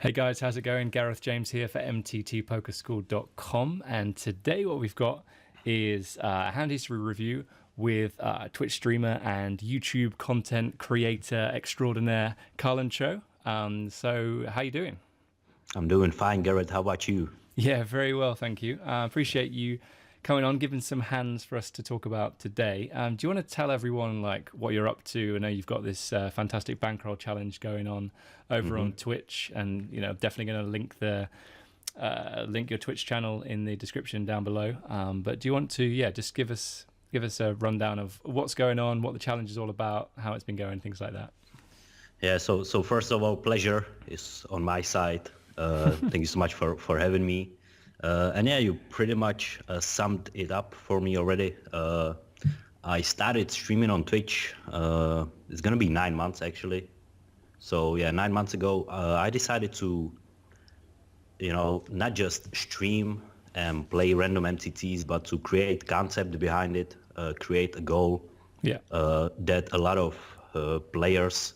Hey guys, how's it going? Gareth James here for MTT Poker School.com, and today what we've got is a hand history review with Twitch streamer and YouTube content creator extraordinaire Karlencho. So how you doing? I'm doing fine, Gareth. How about you? Yeah, very well, thank you. Appreciate you coming on, giving some hands for us to talk about today. Do you want to tell everyone like what you're up to? I know you've got this fantastic bankroll challenge going on over on Twitch, and definitely going to link link your Twitch channel in the description down below. But do you want to just give us a rundown of what's going on, what the challenge is all about, how it's been going, things like that? Yeah. So first of all, pleasure is on my side. Thank you so much for having me. And yeah, you pretty much summed it up for me already. I started streaming on Twitch. It's gonna be 9 months actually. So yeah, 9 months ago, I decided to, not just stream and play random MTTs, but to create concept behind it, create a goal. Yeah. That a lot of players,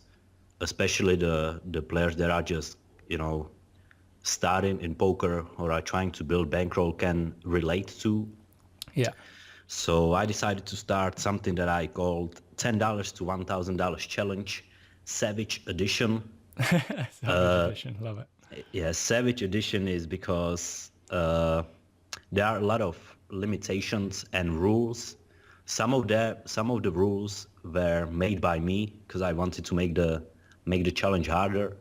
especially the players that are just, starting in poker or are trying to build bankroll can relate to. Yeah. So I decided to start something that I called $10 to $1,000 challenge, Savage Edition. Savage Edition, love it. Yeah, Savage Edition is because there are a lot of limitations and rules. Some of the rules were made by me because I wanted to make the challenge harder.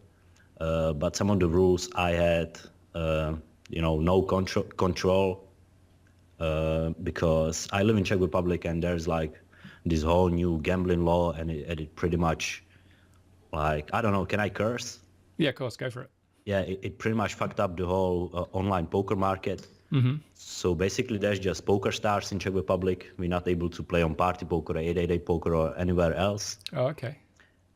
But some of the rules I had, no control because I live in Czech Republic and there's like this whole new gambling law and it pretty much like, I don't know, can I curse? Yeah, of course, go for it. Yeah, it pretty much fucked up the whole online poker market. Mm-hmm. So basically there's just Pokerstars in Czech Republic. We're not able to play on party poker or 888 poker or anywhere else. Oh, okay.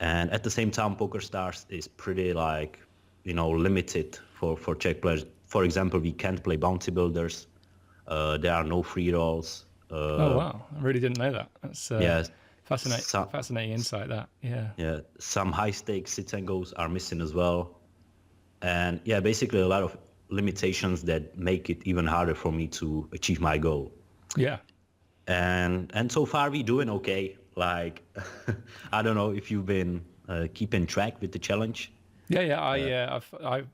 And at the same time, Pokerstars is pretty limited for Czech players. For example, we can't play bounty builders. There are no free rolls. Oh wow, I really didn't know that. That's fascinating insight. That yeah. Some high stakes sit and goes are missing as well, and yeah, basically a lot of limitations that make it even harder for me to achieve my goal. Yeah, and so far we doing okay. Like, I don't know if you've been keeping track with the challenge. Yeah. I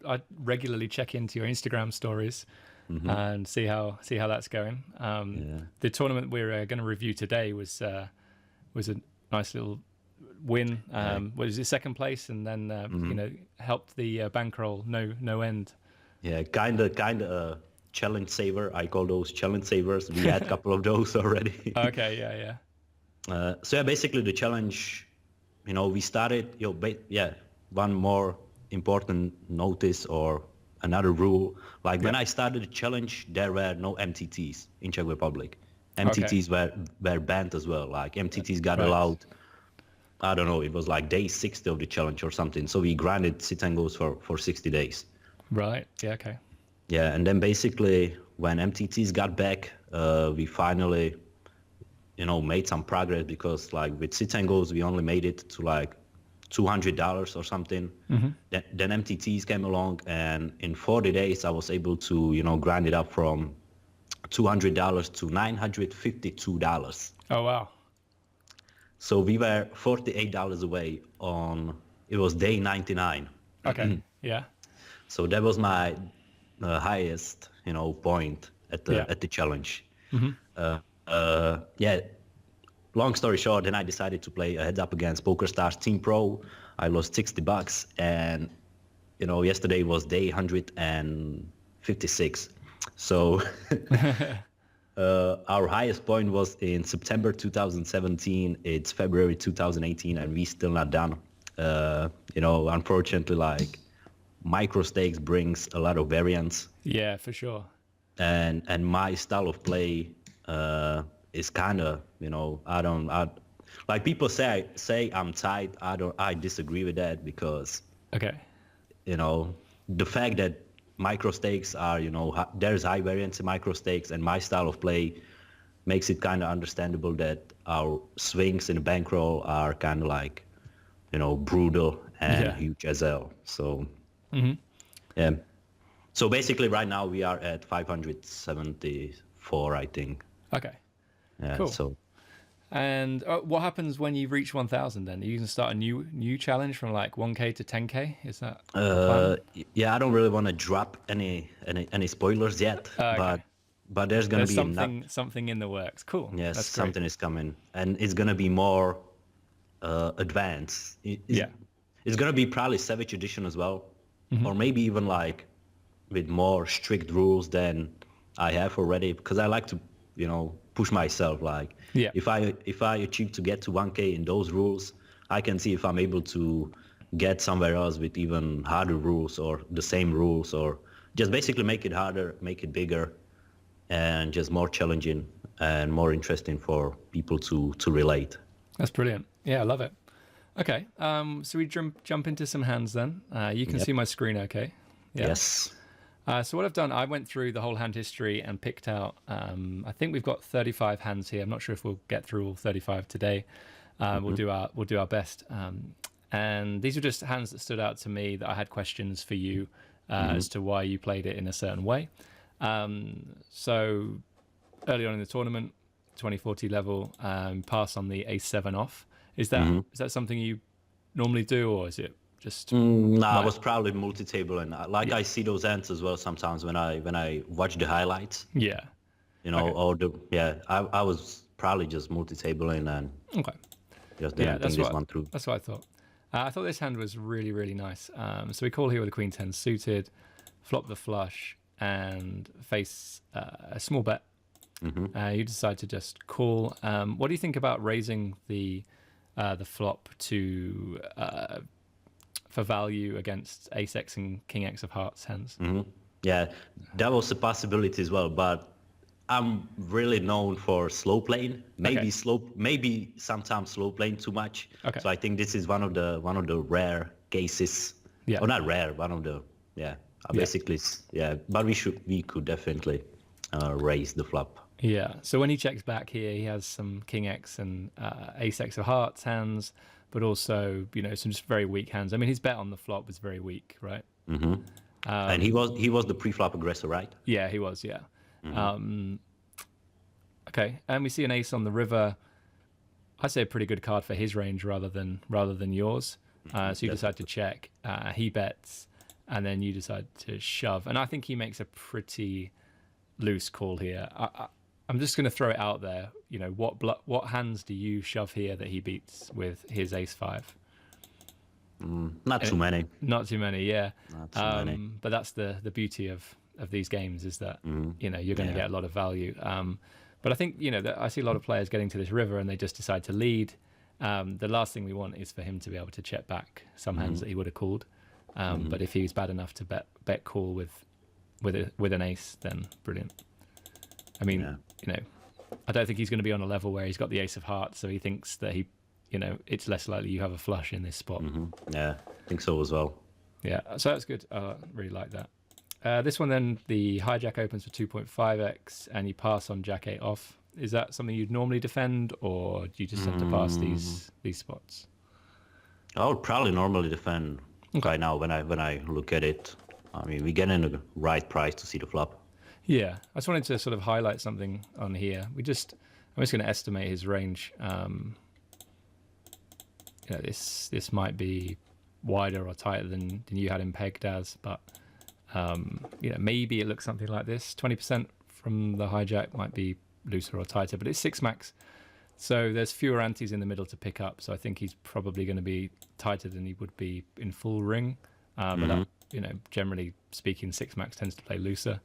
regularly check into your Instagram stories and see how that's going. The tournament we're going to review today was a nice little win. Was it second place, and then helped the bankroll no end. Yeah, kind of a challenge saver. I call those challenge savers. We had a couple of those already. Okay, yeah. So yeah, basically the challenge, we started, one more important notice or another rule. Like when I started the challenge, there were no MTTs in Czech Republic. MTTs were banned as well. Like MTTs got allowed, I don't know, it was like day 60 of the challenge or something. So we grinded sit and goes for 60 days. Right, yeah, okay. Yeah, and then basically when MTTs got back, we finally made some progress because like with sit and goes, we only made it to like $200 or something. Then MTTs came along, and in 40 days, I was able to, grind it up from $200 to $952. Oh, wow. So we were $48 away it was day 99. Okay, yeah. So that was my highest, point at the challenge. Long story short, then I decided to play a heads up against Pokerstars Team Pro. I lost $60, and yesterday was day 156. So our highest point was in September 2017. It's February 2018, and we still not done. Unfortunately, like micro stakes brings a lot of variance. Yeah, for sure. And my style of play is kind of, like people say I'm tight. I disagree with that because, the fact that micro stakes are, there's high variance in micro stakes, and my style of play makes it kind of understandable that our swings in the bankroll are kind of like, brutal and huge as hell. So Yeah. So basically right now we are at 574, I think. Okay. Yeah. Cool. So. And what happens when you reach 1,000 then? Are you going to start a new challenge from like 1K to 10K? Is that the plan? Yeah, I don't really want to drop any spoilers yet, Okay. but there's gonna There's be enough. something in the works. Cool. Yes, That's great. something is coming, and it's gonna be more advanced. Yeah. It's gonna be probably Savage Edition as well, Mm-hmm. or maybe even like with more strict rules than I have already, because I like to, push myself. Like, Yeah. if I achieve to get to 1K in those rules, I can see if I'm able to get somewhere else with even harder rules or the same rules, or just basically make it harder, make it bigger, and just more challenging and more interesting for people to relate. That's brilliant. Yeah, I love it. Okay. So we jump into some hands then. You can see my screen okay? Yeah. Yes. So what I've done, I went through the whole hand history and picked out, I think we've got 35 hands here. I'm not sure if we'll get through all 35 today. We'll do our best. And these are just hands that stood out to me that I had questions for you as to why you played it in a certain way. So early on in the tournament, 2040 level, pass on the ace-7 off. Is that something you normally do, or is it just? No, I was probably multi-table, and I see those hands as well sometimes when I watch the highlights. Yeah. Okay. I was probably just multi-tabling and Okay. just didn't think this one through. That's what I thought. I thought this hand was really, really nice. So we call here with the queen 10 suited, flop the flush, and face a small bet. You decide to just call. What do you think about raising the flop to for value against ace x and king x of hearts hands? Yeah, that was a possibility as well, but I'm really known for slow playing. Maybe sometimes slow playing too much. Okay. So I think this is one of the rare cases. Yeah. Or not rare, one of the basically but we could definitely raise the flop. Yeah. So when he checks back here, he has some king x and ace x of hearts hands, but also some just very weak hands. I mean, his bet on the flop was very weak, right? And he was the pre-flop aggressor, right? Yeah, he was. Yeah. Okay, and we see an ace on the river. I say a pretty good card for his range rather than yours. So you decide to check. He bets, and then you decide to shove. And I think he makes a pretty loose call here. I'm just going to throw it out there. What hands do you shove here that he beats with his ace-5? Not too many. Not too many, yeah. Not too many. But that's the beauty of these games, is that you're going to get a lot of value. But I think that I see a lot of players getting to this river and they just decide to lead. The last thing we want is for him to be able to check back some hands that he would have called. But if he's bad enough to bet call with an ace, then brilliant. I mean, I don't think he's going to be on a level where he's got the ace of hearts, so he thinks that it's less likely you have a flush in this spot. Yeah, I think so as well. Yeah, so that's good. I really like that. This one then, the hijack opens for 2.5x and you pass on jack 8 off. Is that something you'd normally defend, or do you just have to pass these spots? I would probably normally defend right now when I look at it. I mean, we get in the right price to see the flop. Yeah, I just wanted to sort of highlight something on here. I'm just going to estimate his range. This might be wider or tighter than you had him pegged as, but maybe it looks something like this. 20% from the hijack might be looser or tighter, but it's 6 max, so there's fewer antes in the middle to pick up. So I think he's probably going to be tighter than he would be in full ring. But generally speaking, 6 max tends to play looser.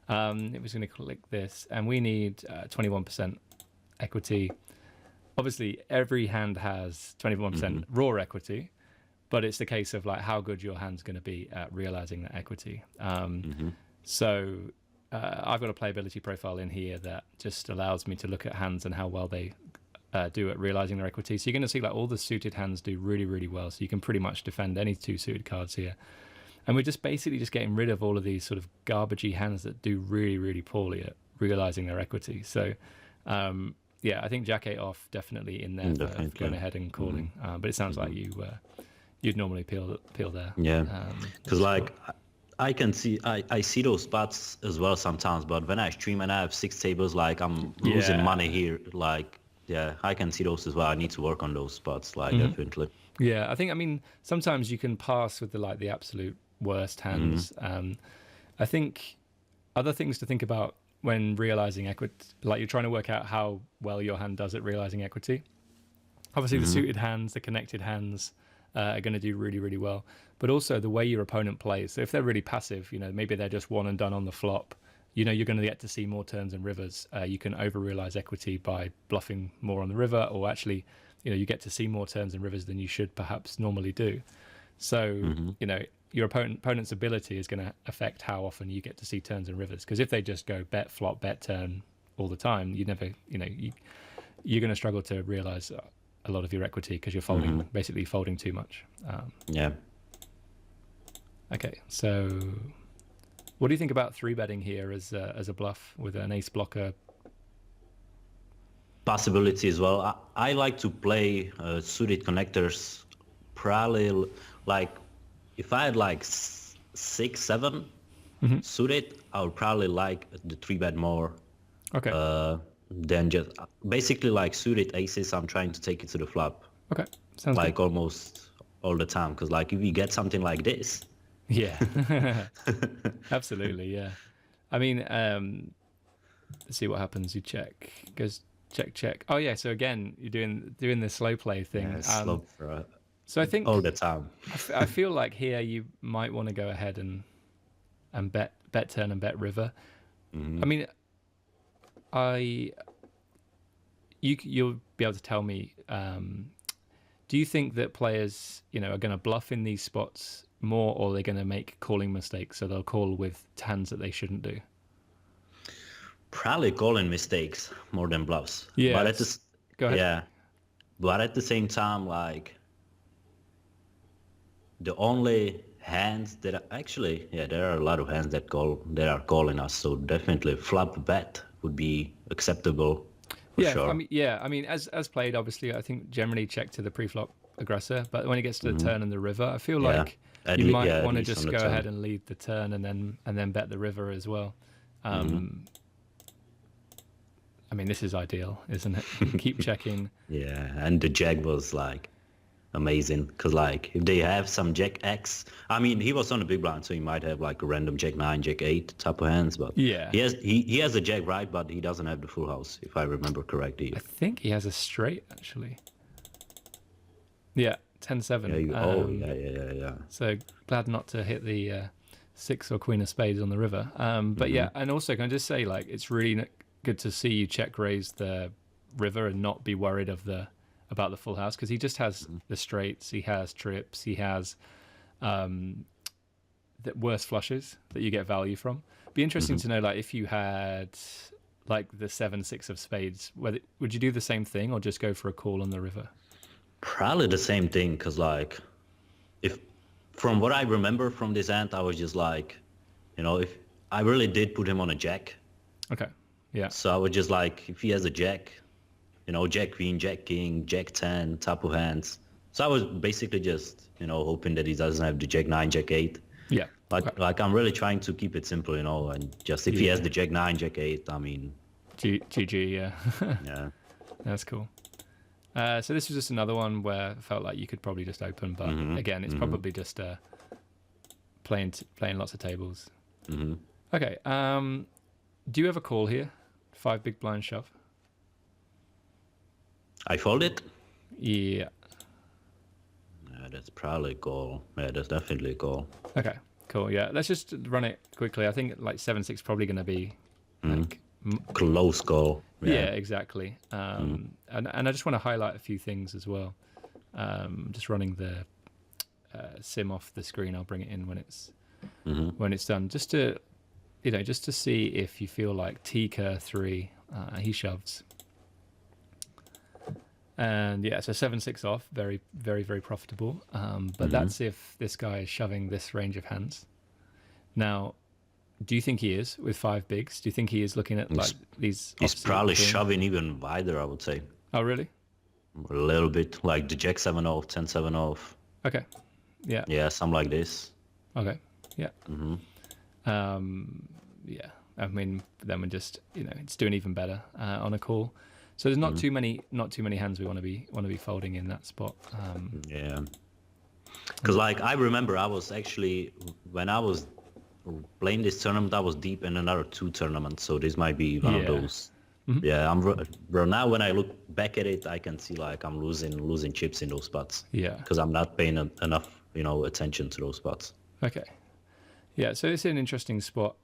It was going to click this, and we need 21% equity. Obviously, every hand has 21% raw equity, but it's the case of like how good your hand's going to be at realizing that equity. So I've got a playability profile in here that just allows me to look at hands and how well they do at realizing their equity. So you're going to see like all the suited hands do really, really well. So you can pretty much defend any 2 suited cards here. And we're just basically just getting rid of all of these sort of garbagey hands that do really, really poorly at realizing their equity. So, I think jack 8 off definitely in there for going ahead and calling. But it sounds like you'd normally peel there. Yeah, because I can see I see those spots as well sometimes, but when I stream and I have 6 tables, like I'm losing Yeah. money here. Like, yeah, I can see those as well. I need to work on those spots, like definitely. Yeah, I mean, sometimes you can pass with the absolute worst hands. I think other things to think about when realizing equity, like you're trying to work out how well your hand does at realizing equity. Obviously, the suited hands, the connected hands are going to do really, really well. But also the way your opponent plays. So if they're really passive, maybe they're just one and done on the flop, you're going to get to see more turns and rivers. You can over-realize equity by bluffing more on the river, or actually, you get to see more turns and rivers than you should perhaps normally do. So, your opponent's ability is going to affect how often you get to see turns and rivers. Because if they just go bet, flop, bet, turn all the time, you never, you're going to struggle to realize a lot of your equity because you're folding, basically folding too much. Yeah. Okay, so what do you think about 3-betting here as a bluff with an ace blocker? Possibility as well. I like to play suited connectors. Probably like if I had like 6, 7 suited, I would probably like the 3-bet more. Okay. Than just basically like suited aces. I'm trying to take it to the flop. Okay, sounds like good. Almost all the time. Because like if you get something like this. Yeah, absolutely. Yeah. I mean, let's see what happens. You check, goes check, check. Oh yeah. So again, you're doing the slow play thing. Yeah, slow, so I think all the time. I feel like here you might want to go ahead and bet turn and bet river. I mean, you'll be able to tell me. Do you think that players, are going to bluff in these spots more, or they're going to make calling mistakes? So they'll call with hands that they shouldn't do. Probably calling mistakes more than bluffs. Yeah. But Go ahead. Yeah. But at the same time, like the only hands that there are a lot of hands that are calling us. So definitely flop bet would be acceptable. For sure. I mean, as played, obviously, I think generally check to the pre-flop aggressor, but when it gets to the turn and the river, I feel like you might want to just go ahead and lead the turn and then bet the river as well. I mean, this is ideal, isn't it? Keep checking. Yeah, and the jack was like amazing because like if they have some jack X, I mean he was on the big blind, so he might have like a random jack 9, jack 8 type of hands, but yeah, he has a jack, right? But he doesn't have the full house, if I remember correctly. I think he has a straight actually. Yeah, 10-7. Yeah. So glad not to hit the 6 or queen of spades on the river. But yeah, and also can I just say, like, it's really good to see you check raise the river and not be worried about the full house, because he just has the straights, he has trips, he has the worst flushes that you get value from. Be interesting to know, like, if you had like the 7-6 of spades, would you do the same thing or just go for a call on the river? Probably the same thing, because like if from what I remember from this hand, I was just like, if I really did put him on a jack. Okay. Yeah. So I was just like, if he has a jack, jack queen, jack king, jack 10 type of hands. So I was basically just, hoping that he doesn't have the jack 9, jack 8. Yeah. Like I'm really trying to keep it simple, and just if he has the jack 9, jack 8, I mean. GG, yeah. Yeah. That's cool. So this was just another one where I felt like you could probably just open, but again, it's probably just playing lots of tables. Okay. Do you ever call here? 5 big blind shove. I fold it? Yeah. Yeah, that's probably a call. Yeah, that's definitely a call. Okay, cool. Yeah, let's just run it quickly. I think like 7-6 probably going to be like close call. Yeah, exactly. And I just want to highlight a few things as well. Just running the sim off the screen. I'll bring it in when it's done. Just to see if you feel like Tika 3, he shoves. And yeah, so 7-6 off, very, very, very profitable. But that's if this guy is shoving this range of hands. Now, do you think he is with 5 bigs? Do you think he is looking at like these? He's probably shoving even wider, I would say. Oh, really? A little bit, like the jack 7 off, 10-7 off. Okay. Yeah. Yeah, something like this. Okay. Yeah. Yeah, I mean, then we're just, it's doing even better on a call. So there's not too many hands we want to be folding in that spot. Yeah. Because like I remember I was actually, when I was playing this tournament, I was deep in another 2 tournaments, so this might be one of those. Yeah, bro, now when I look back at it, I can see like I'm losing chips in those spots. Yeah. Because I'm not paying enough, attention to those spots. Okay. Yeah, so it's an interesting spot.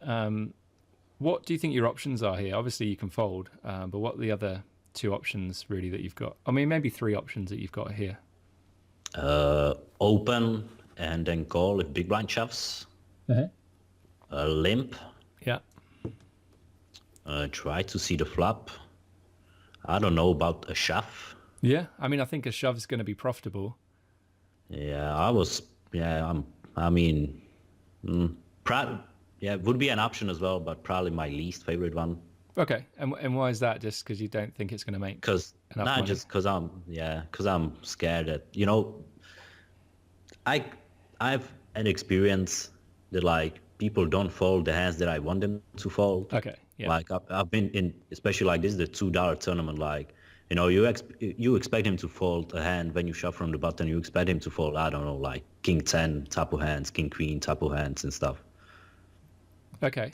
What do you think your options are here? Obviously, you can fold, but what are the other 2 options really that you've got? I mean, maybe 3 options that you've got here. Open and then call if big blind shoves. Limp. Yeah. Try to see the flop. I don't know about a shove. Yeah, I mean, I think a shove is going to be profitable. Yeah, it would be an option as well, but probably my least favorite one. Okay, and why is that? Just because you don't think it's going to make enough money? Just because I'm scared that I've an experience that like people don't fold the hands that I want them to fold. Okay, yeah. Like I've been in, especially like this is the $2 tournament. Like you expect him to fold a hand when you shove from the button. You expect him to fold, I don't know, like King 10 type of hands, King Queen type of hands and stuff. Okay.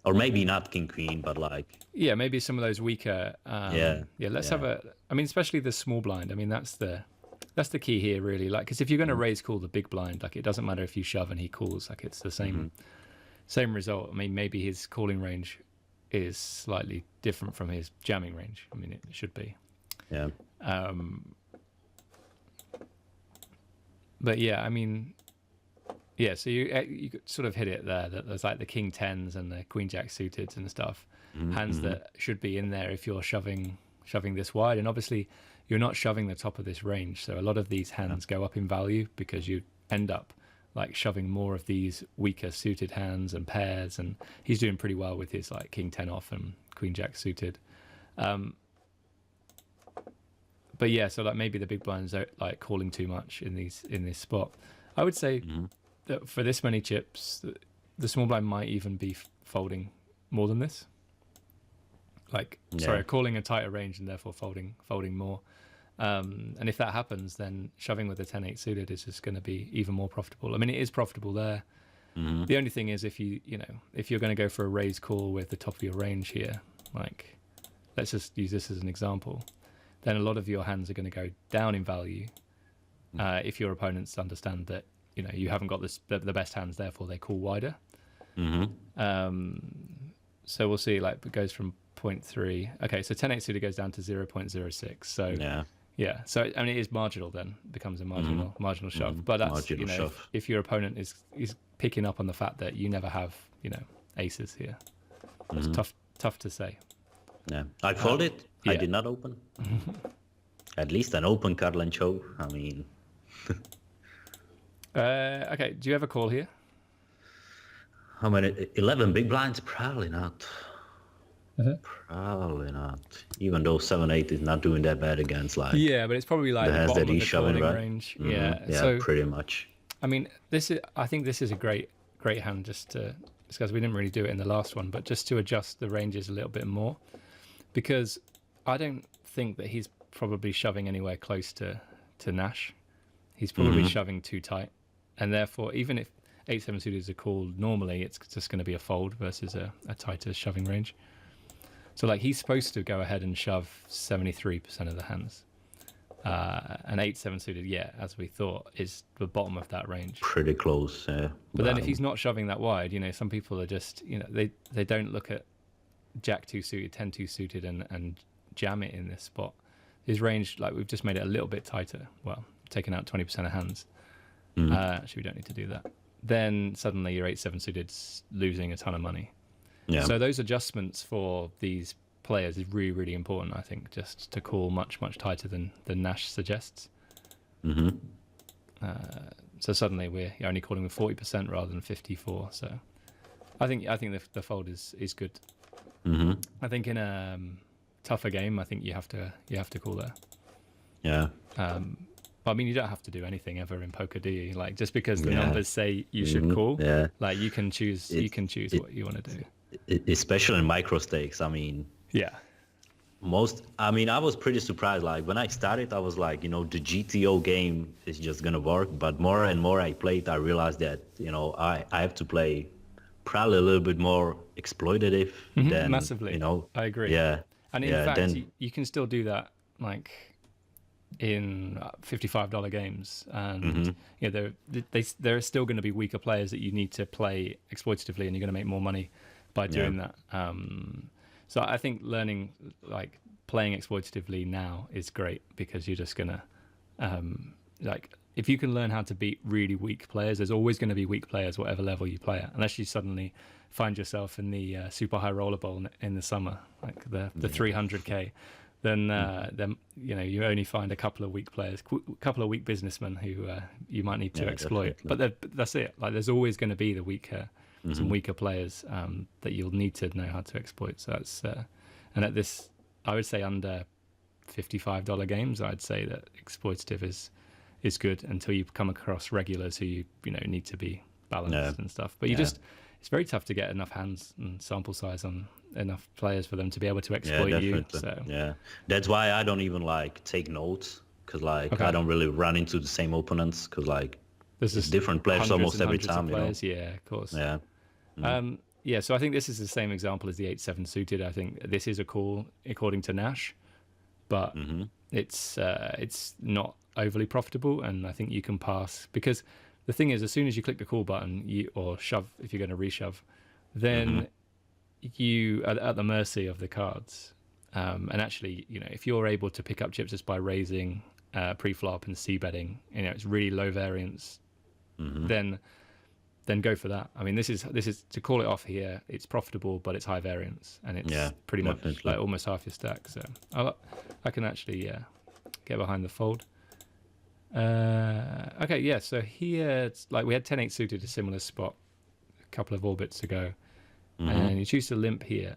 Or maybe not King Queen, but like maybe some of those weaker. Let's have I mean, especially the small blind. I mean, that's the key here, really. Like, because if you're going to raise call the big blind, like it doesn't matter if you shove and he calls. Like it's the same result. I mean, maybe his calling range is slightly different from his jamming range. I mean, it should be. Yeah. But yeah, I mean, yeah. So you sort of hit it there. That there's like the King 10s and the Queen Jack suited and stuff, hands that should be in there if you're shoving this wide. And obviously, you're not shoving the top of this range. So a lot of these hands go up in value because you end up like shoving more of these weaker suited hands and pairs. And he's doing pretty well with his like King 10 off and Queen Jack suited. But yeah, so like maybe the big blinds are like calling too much in this spot. I would say that for this many chips, the small blind might even be folding more than this. Like, calling a tighter range and therefore folding more. And if that happens, then shoving with the 10-8 suited is just going to be even more profitable. I mean, it is profitable there. The only thing is if you're going to go for a raise call with the top of your range here, like, let's just use this as an example, then a lot of your hands are going to go down in value if your opponents understand that, you haven't got the best hands, therefore they call wider. So we'll see, like, it goes from 0.3. Okay, so 10-8 suited goes down to 0.06. So yeah. So I mean, it is marginal then. It becomes a marginal shove. But that's if your opponent is picking up on the fact that you never have aces here. It's tough to say. Yeah, I folded. I did not open. At least an open Karlencho. I mean. Okay. Do you ever call here? How many? 11 big blinds? Probably not. Probably not. Even though 7-8 is not doing that bad against like. Yeah, but it's probably like the bottom of the calling range. Yeah. Yeah, pretty much. I mean, I think this is a great hand just to discuss. We didn't really do it in the last one, but just to adjust the ranges a little bit more, because I don't think that he's probably shoving anywhere close to Nash. He's probably shoving too tight, and therefore, even if 8-7 suited is a call, normally it's just going to be a fold versus a tighter shoving range. So like he's supposed to go ahead and shove 73% of the hands. And 8-7 suited, as we thought, is the bottom of that range. Pretty close, yeah. But then if he's not shoving that wide, some people are just, they don't look at Jack 2 suited, 10-2 suited and jam it in this spot. His range, like we've just made it a little bit tighter. Well, taken out 20% of hands. Actually, we don't need to do that. Then suddenly your 8-7 suited's losing a ton of money. Yeah. So those adjustments for these players is really, really important, I think, just to call much, much tighter than Nash suggests. So suddenly we're only calling with 40% rather than 54%. So I think the fold is good. I think in a tougher game, I think you have to call there. Yeah. I mean, you don't have to do anything ever in poker, do you? Like, just because the numbers say you should call, Yeah. like you can choose what you want to do. Especially in micro stakes. I mean, Yeah. I was pretty surprised. Like when I started, I was like, the GTO game is just gonna work. But more and more I played, I realized that, I have to play probably a little bit more exploitative than, Massively. I agree. Yeah. And in fact, you can still do that, like in $55 games, and there are still going to be weaker players that you need to play exploitatively, and you're going to make more money by doing that. So I think learning, like playing exploitatively now is great, because you're just gonna like, if you can learn how to beat really weak players, there's always going to be weak players whatever level you play at, unless you suddenly find yourself in the super high roller bowl in the summer, like the 300k. Then you only find a couple of weak players, a couple of weak businessmen who you might need to exploit. Definitely. But that's it. Like, there's always going to be some weaker players that you'll need to know how to exploit. So that's and at this, I would say under $55 games, I'd say that exploitative is good until you come across regulars who you need to be balanced and stuff. But it's very tough to get enough hands and sample size on enough players for them to be able to exploit you. So that's why I don't even like take notes, because I don't really run into the same opponents, because there's different players almost every time. Yeah, of course. Yeah. So I think this is the same example as the 8-7 suited. I think this is a call according to Nash, but it's not overly profitable, and I think you can pass, because the thing is, as soon as you click the call button, or shove if you're going to reshove, then you are at the mercy of the cards. And actually, if you're able to pick up chips just by raising pre-flop and c-betting, it's really low variance, then go for that. I mean, this is to call it off here. It's profitable, but it's high variance, and it's pretty much like almost half your stack. So I can actually get behind the fold. Okay, so here it's like we had 10-8 suited, a similar spot a couple of orbits ago, and you choose to limp here.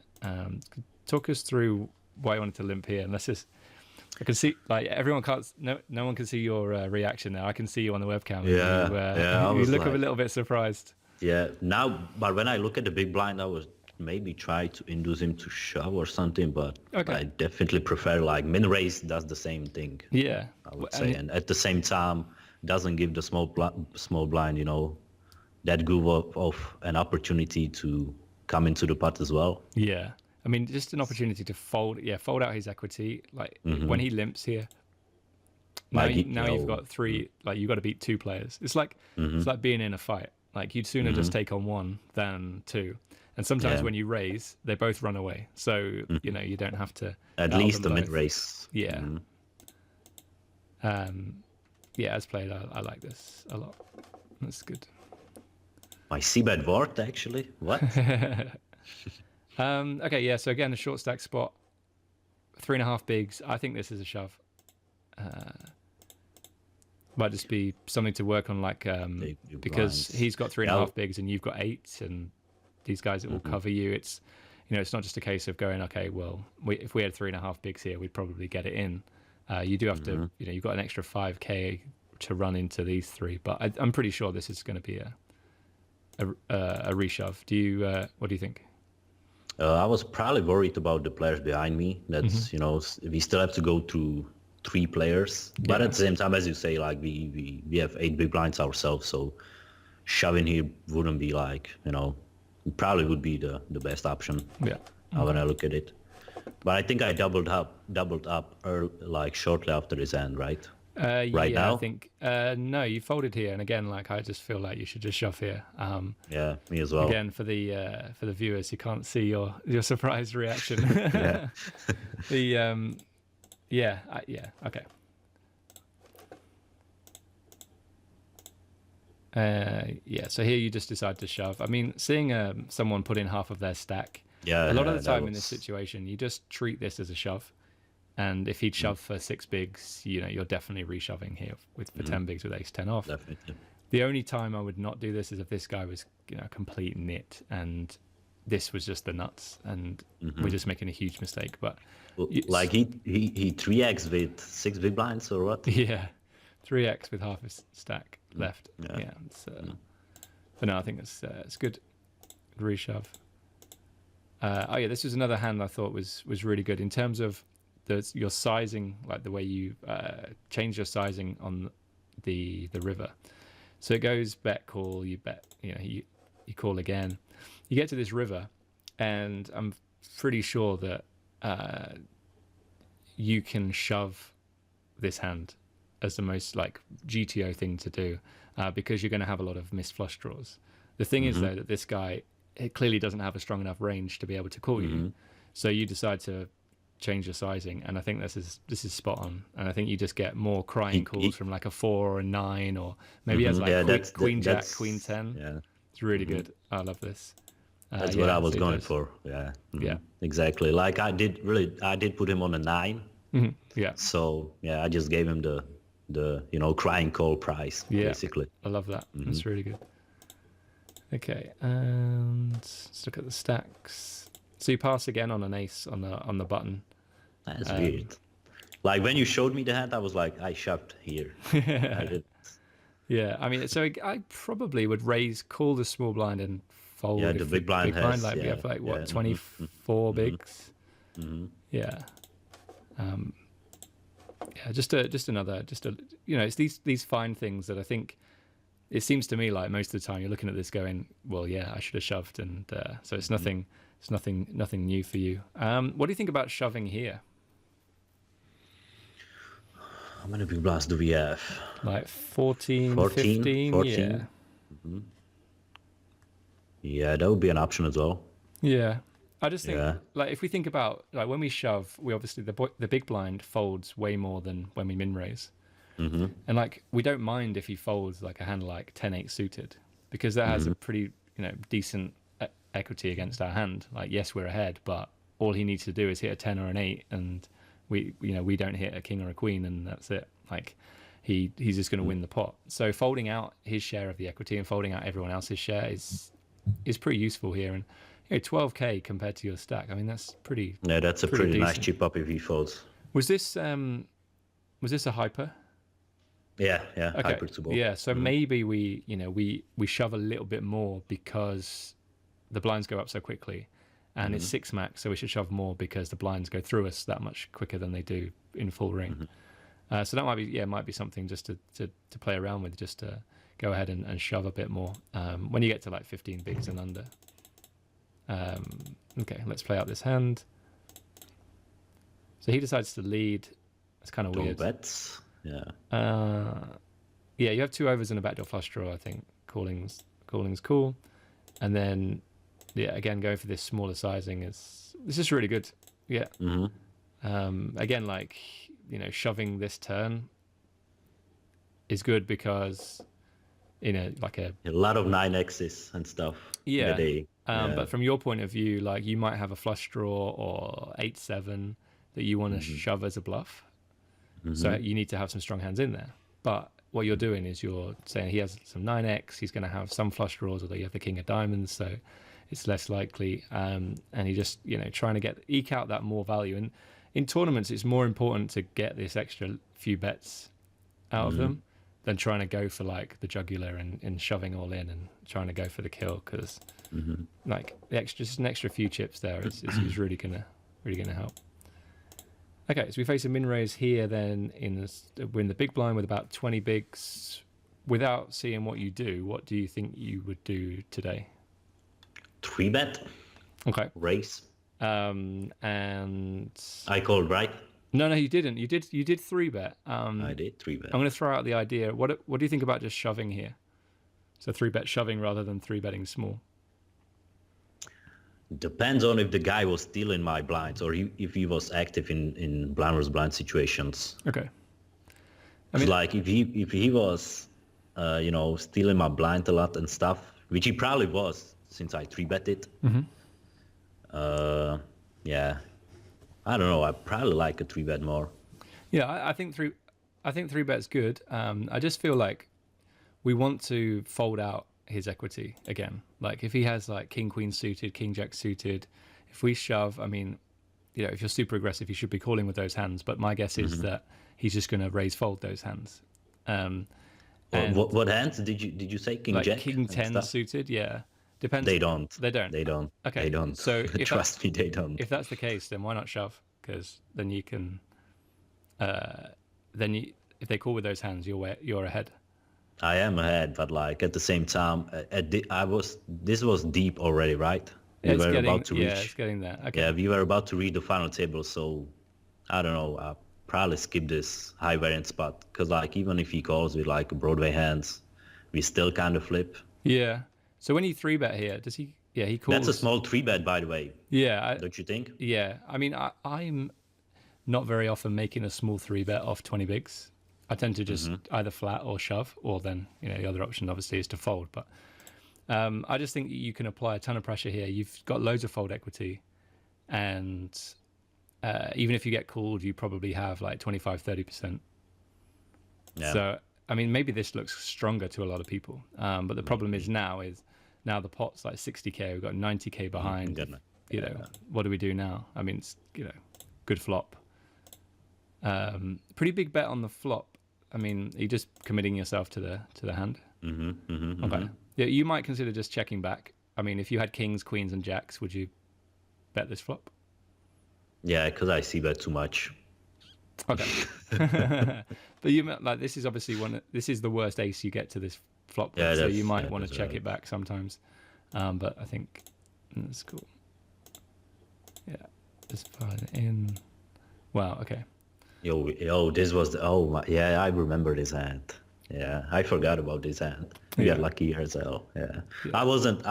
Talk us through why you wanted to limp here. And let's just, I can see, like, everyone can't, no one can see your reaction now. I can see you on the webcam. You look a little bit surprised. Yeah, now, but when I look at the big blind, I was maybe try to induce him to shove or something, but I definitely prefer, like, min raise does the same thing. Yeah, I would say, and at the same time doesn't give the small blind, that good of an opportunity to come into the pot as well. Yeah, I mean, just an opportunity to fold out his equity. Like when he limps here, now you've got three. Like, you've got to beat two players. It's like it's like being in a fight. Like, you'd sooner just take on one than two. And sometimes when you raise, they both run away. So you don't have to. At least the mid race. Yeah. As played, I like this a lot. That's good. My c-bet worked, actually. What? Okay, so again, a short stack spot, 3.5 bigs. I think this is a shove. Might just be something to work on, like because he's got 3.5 bigs and you've got 8, and these guys that will cover you. It's it's not just a case of going, okay, well, if we had 3.5 bigs here, we'd probably get it in. You do have to, you've got an extra 5k to run into these three, but I'm pretty sure this is going to be a reshove. What do you think? I was probably worried about the players behind me. That's we still have to go through 3 players, but at the same time, as you say, like we have 8 big blinds ourselves, so shoving here wouldn't be like probably would be the best option. When I look at it, but I think I doubled up like shortly after his end, right? Now? I think no, you folded here, and again, like, I just feel like you should just shove here. Me as well. Again, for the viewers, you can't see your surprised reaction. Okay. So here you just decide to shove. I mean, seeing someone put in half of their stack, a lot of the time in this situation, you just treat this as a shove. And if he'd shove for 6 bigs, you're definitely reshoving here for 10 bigs with ace-10 off. Definitely. The only time I would not do this is if this guy was, a complete nit and this was just the nuts, and we're just making a huge mistake. But like he 3x with 6 big blinds or what? Yeah, 3x with half a stack left. Yeah. Yeah. It's, but no, I think it's good reshove. Oh yeah, this was another hand I thought was really good in terms of your sizing, like the way you change your sizing on the river. So it goes bet call, you bet, you call again. You get to this river, and I'm pretty sure that you can shove this hand as the most like GTO thing to do, because you're going to have a lot of missed flush draws. The thing is though that this guy, it clearly doesn't have a strong enough range to be able to call you, so you decide to change your sizing, and I think this is spot on. And I think you just get more crying calls from like a 4 or a 9, or maybe he has like queen jack, queen 10. Yeah, it's really good. I love this. That's what I was going for. Yeah, yeah, exactly. Like I did put him on a 9. Yeah. So yeah, I just gave him the crying call price, basically. I love that. That's really good. Okay, and let's look at the stacks. So you pass again on an ace on the button. That's weird. Like when you showed me the hand, I was like, I shoved here. I did. Yeah, I mean, so I probably would call the small blind and fold. Yeah, the big blind has. Like we have like what 24 bigs. Yeah. Yeah, just another it's these fine things that I think. It seems to me like most of the time you're looking at this going, well, yeah, I should have shoved, and so it's nothing new for you. What do you think about shoving here? How many big blinds do we have? Like 14 15? Yeah. Yeah, that would be an option as well. Yeah. I just think, like, if we think about, like, when we shove, we obviously, the big blind folds way more than when we min raise. And, like, we don't mind if he folds, like, a hand like 10-8 suited, because that has a pretty, decent equity against our hand. Like, yes, we're ahead, but all he needs to do is hit a 10 or an 8, and we don't hit a king or a queen, and that's it. Like, he's just going to win the pot. So folding out his share of the equity and folding out everyone else's share is pretty useful here. And 12k compared to your stack, I mean, that's pretty. Yeah, that's a pretty nice decent. chip up if he folds. Was this a hyper? Yeah, Okay. hyper to ball. Yeah, so maybe we shove a little bit more because the blinds go up so quickly, and it's 6 max, so we should shove more because the blinds go through us that much quicker than they do in full ring. So that might be something just to play around with, just to go ahead and shove a bit more when you get to like 15 bigs and under. Okay, let's play out this hand. So he decides to lead. It's kind of weird. Bets. Yeah. Yeah, you have 2 overs and a backdoor flush draw. I think calling's cool, and then again going for this smaller sizing is really good. Yeah. Again, like shoving this turn is good because like a lot of 9x's and stuff. Yeah. But from your point of view, like you might have a flush draw or 8-7 that you want to shove as a bluff. So you need to have some strong hands in there. But what you're doing is you're saying he has some 9x, he's going to have some flush draws, although you have the king of diamonds, so it's less likely. And he just, trying to eke out that more value. And in tournaments, it's more important to get this extra few bets out of them than trying to go for like the jugular and shoving all in and trying to go for the kill, because like just an extra few chips there is really gonna help. Okay, so we face a min raise here then we're in the big blind with about 20 bigs. Without seeing what you do, what do you think you would do today? 3-bet. Okay. Raise. And I called, right? No, you didn't. You did 3-bet. I did 3-bet. I'm going to throw out the idea. What do you think about just shoving here? So 3-bet shoving rather than 3-betting small. Depends on if the guy was still in my blinds or if he was active in blind versus blind situations. Okay. I mean, like if he was, still in my blind a lot and stuff, which he probably was since I 3-bet it. Yeah. I don't know. I probably like a 3-bet more. Yeah, I think 3-bet's good. I just feel like we want to fold out his equity again. Like if he has like king queen suited, king jack suited, if we shove, I mean, if you're super aggressive, you should be calling with those hands. But my guess is that he's just going to raise fold those hands. Um, What hands did you say? King like Jack King and 10 stuff? suited, yeah. Depends. They don't. They don't. They don't. Okay, They don't. so Trust me, they don't. if that's the case, then why not shove? Because then you can, then you, if they call with those hands, you're ahead. I am ahead, but like at the same time, this was deep already, right? We were about to yeah, reach. it's getting there. Okay. Yeah, we were about to reach the final table, so I don't know. I'll probably skip this high variant spot because like even if he calls with like Broadway hands, we still kind of flip. Yeah. So when you three bet here, does he? Yeah, he calls. That's a small 3-bet, by the way. Yeah. Don't you think? Yeah. I mean, I'm not very often making a small three bet off 20 bigs. I tend to just either flat or shove, or then the other option obviously is to fold. But I just think you can apply a ton of pressure here. You've got loads of fold equity, and even if you get called, you probably have like 25-30%. Yeah. So I mean, maybe this looks stronger to a lot of people, but the problem is now the pot's like 60k. We've got 90k behind. What do we do now? I mean, it's good flop. Pretty big bet on the flop. I mean, are you just committing yourself to the hand? Okay. Yeah, you might consider just checking back. I mean, if you had kings, queens, and jacks, would you bet this flop? Yeah, because I see that too much. Okay. But like this is obviously this is the worst ace you get to this flop. Yeah, so you might want to check it back sometimes. But I think that's cool. Yeah, just file it in. Wow. Okay. Yo, this was yeah, I remember this hand. Yeah, I forgot about this hand. We are lucky here as well. Yeah. I wasn't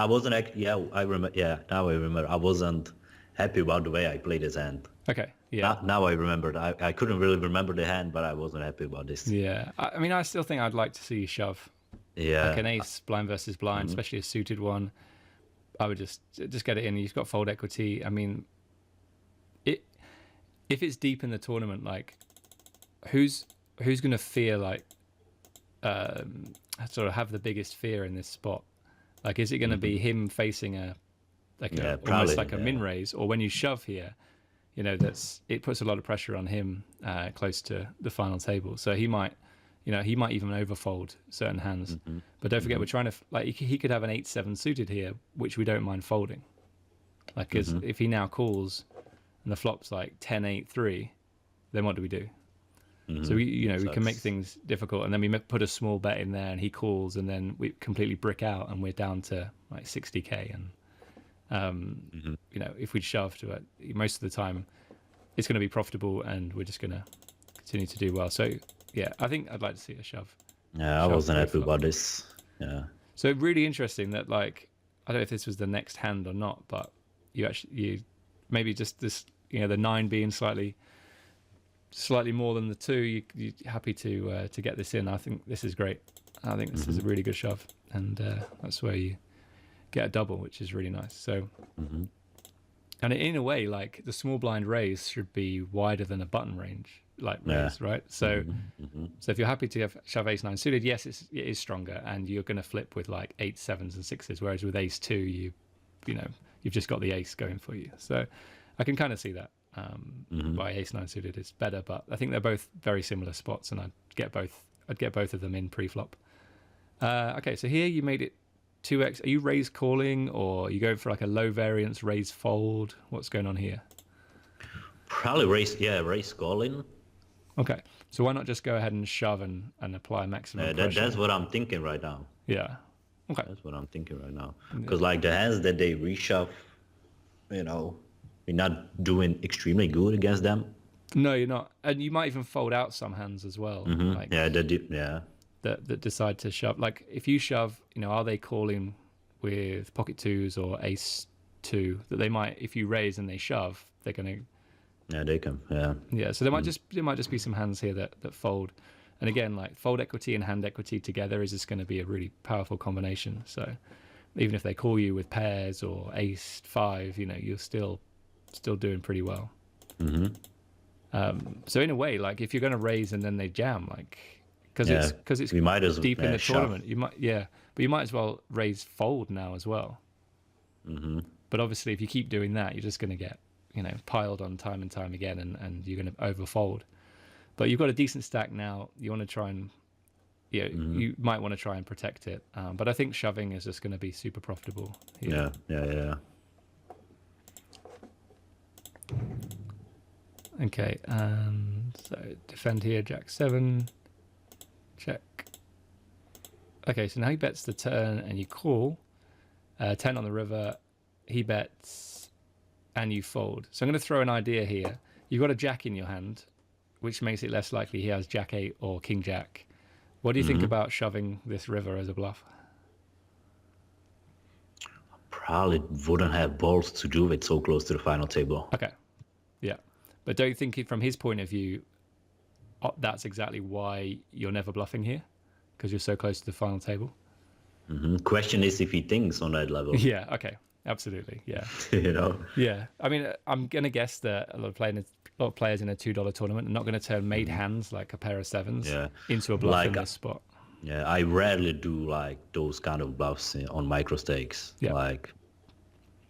yeah, I remember. Yeah, now I remember. I wasn't happy about the way I played this hand. Okay. Yeah. Now I remembered. I couldn't really remember the hand, but I wasn't happy about this. Yeah. I mean, I still think I'd like to see you shove. Yeah. Like an ace blind versus blind, especially a suited one. I would just get it in. You've got fold equity. I mean, if it's deep in the tournament, like who's going to fear like sort of have the biggest fear in this spot? Like, is it going to be him facing almost like a min raise, or when you shove here, it puts a lot of pressure on him close to the final table. So he might even overfold certain hands. But don't forget, we're trying to he could have an 8-7 suited here, which we don't mind folding. Like, because if he now calls and the flop's like 10-8-3, then what do we do? So we can make things difficult, and then we put a small bet in there, and he calls, and then we completely brick out, and we're down to like 60k. And if we'd shove to it, most of the time, it's going to be profitable, and we're just going to continue to do well. So yeah, I think I'd like to see a shove. Yeah, I wasn't happy about this. Yeah. So really interesting that like I don't know if this was the next hand or not, but you maybe just this the 9 being slightly more than the 2, you're happy to get this in. I think this is great. I think this is a really good shove, and that's where you get a double, which is really nice. So, and in a way, like the small blind raise should be wider than a button range, like raise, right? So, so if you're happy to shove ace 9 suited, yes, it is stronger, and you're going to flip with like 8 7s and 6s, whereas with ace 2, you've just got the ace going for you. So, I can kind of see that. Why ace 9 suited is better, but I think they're both very similar spots, and I'd get both of them in pre-flop. Okay, so here you made it 2x. Are you raise calling, or are you going for like a low variance raise fold? What's going on here? Probably raise calling. Okay, so why not just go ahead and shove and apply maximum pressure? That's what I'm thinking right now. Yeah. Okay. That's what I'm thinking right now. Because like the hands that they reshove, we're not doing extremely good against them. No, you're not, and you might even fold out some hands as well. Like, that decide to shove. Like if you shove, are they calling with pocket 2s or ace 2? That they might, if you raise and they shove, they're gonna. Yeah, they can. Yeah. Yeah. So there might just be some hands here that fold, and again, like fold equity and hand equity together is just going to be a really powerful combination. So even if they call you with pairs or ace 5, you're still doing pretty well. So in a way, like if you're going to raise and then they jam, like because it's we might as deep in the tournament, you might but you might as well raise fold now as well. But obviously, if you keep doing that, you're just going to get piled on time and time again, and you're going to overfold. But you've got a decent stack now. You want to try and you might want to try and protect it. But I think shoving is just going to be super profitable here. Yeah. Okay, and so defend here, Jack 7, check. Okay, so now he bets the turn and you call. 10 on the river, he bets and you fold. So I'm going to throw an idea here. You've got a jack in your hand, which makes it less likely he has jack 8 or king jack. What do you think about shoving this river as a bluff? Probably wouldn't have balls to do it so close to the final table. Okay, yeah. But don't you think from his point of view, that's exactly why you're never bluffing here? Because you're so close to the final table? Question is if he thinks on that level. Yeah, okay. Absolutely, yeah. Yeah. I mean, I'm going to guess that a lot of players in a $2 tournament are not going to turn made hands like a pair of sevens into a bluff in this spot. Yeah, I rarely do like those kind of bluffs on micro stakes. Yeah. Like,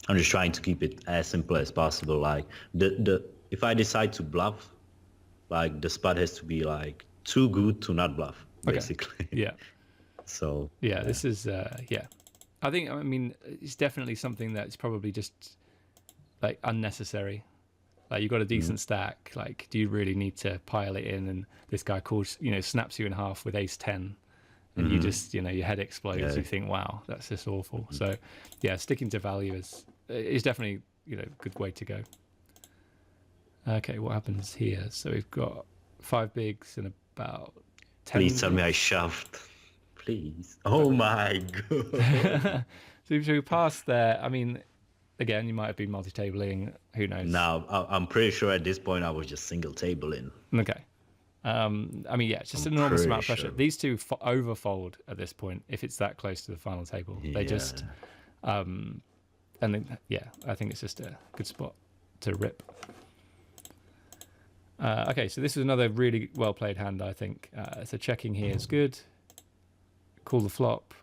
I'm just trying to keep it as simple as possible. Like, if I decide to bluff, like the spot has to be like too good to not bluff, basically. Yeah. So. Yeah, this is I mean, it's definitely something that's probably just like unnecessary. Like you've got a decent stack. Like, do you really need to pile it in? And this guy calls, snaps you in half with ace 10. And you just, your head explodes. Yeah. You think, wow, that's just awful. So, yeah, sticking to value is definitely, a good way to go. Okay, what happens here? So we've got 5 bigs and about 10. Please tell me I shoved. Please. Oh my god. So we passed there. I mean, again, you might have been multi-tabling. Who knows? No, I'm pretty sure at this point I was just single tabling. Okay. I mean, yeah, it's just an enormous amount of pressure. Sure. These two overfold at this point if it's that close to the final table. Yeah. They just, and then, I think it's just a good spot to rip. Okay, so this is another really well-played hand, I think. So checking here is good. Call the flop.